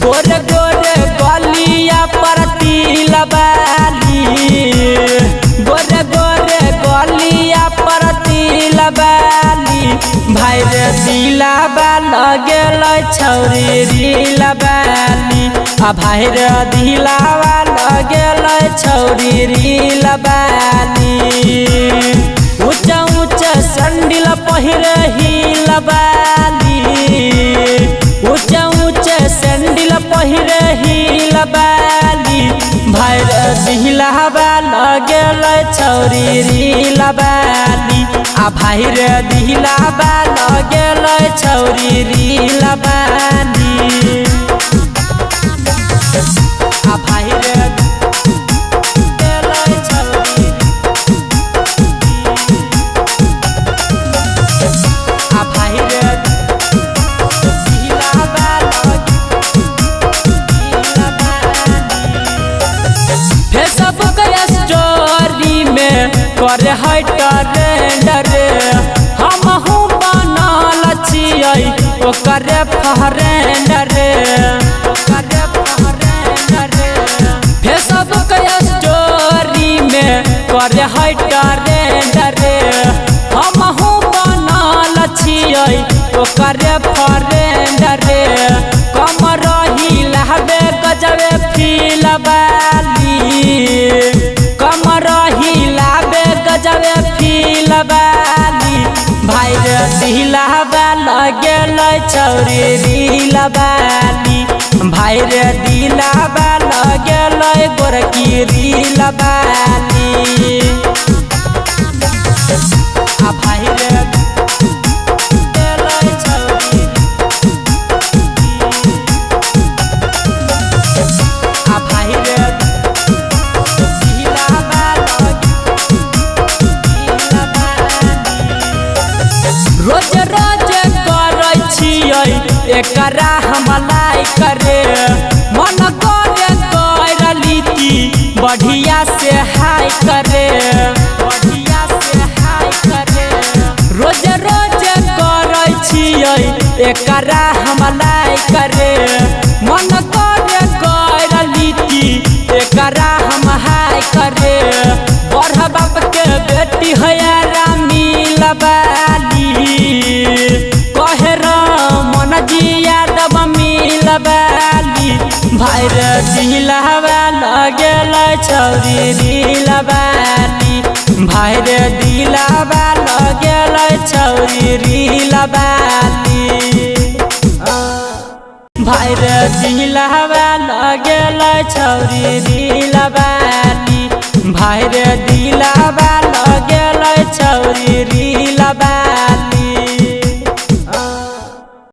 गोरे गोरे गलिया पर तिल बाली, गोरे गोरे गलिया पर तिल बाली। भाई रे दिलावा लगेल छौरी रील बाली, आ भाई रे दिलावा लगेल छौरी रील बाली। ऊंचा ऊंचा सैंडल पहिरे हील बाली, ऊंचा ऊंचा सैंडल पहिरे हील बाली। भाई रे दिलावा लगेल छौरी रील बाली, आ भाई रे दिलावा लगेल छौरी रील बाली। आ भाई रे करे है ट्रेंडर, हमहू बनल छियै ओकरे फ्रेंडर। फेसबुक स्टोरी में करे है ट्रेंडर, हमहू बनल छियै ओकरे फ्रेंडर। कमर हिलाबे गजबे फील बाली, कमर हिलाबे गजबे फील बाली। भाई रे दिलावा लगेल छौरी रील बाली, भाई रे दिलावा लगेल गोरकी रील बाली। आ भाई रे रोज रोज करे छियै एकरा हम लाइक रे, मन करे कर लीती बढ़िया से हाय करे, बढ़िया से हाय करे। रोज रोज करे छियै एकरा हम लाइक रे, मन करे कर लीती एकरा हम हाय करे। बड़ बाप के बेटी है रामील बाली, कहे मन जिया दब मिल बाली। भाई रे दिलावा लगेल छौरी रील बाली, भाई रे दिलावा लगेल छौरी रील बाली। भाई रे दिलावा लगेल छौरी रील बाली, भाई रे दिलावा लगेल छौरी रील बाली।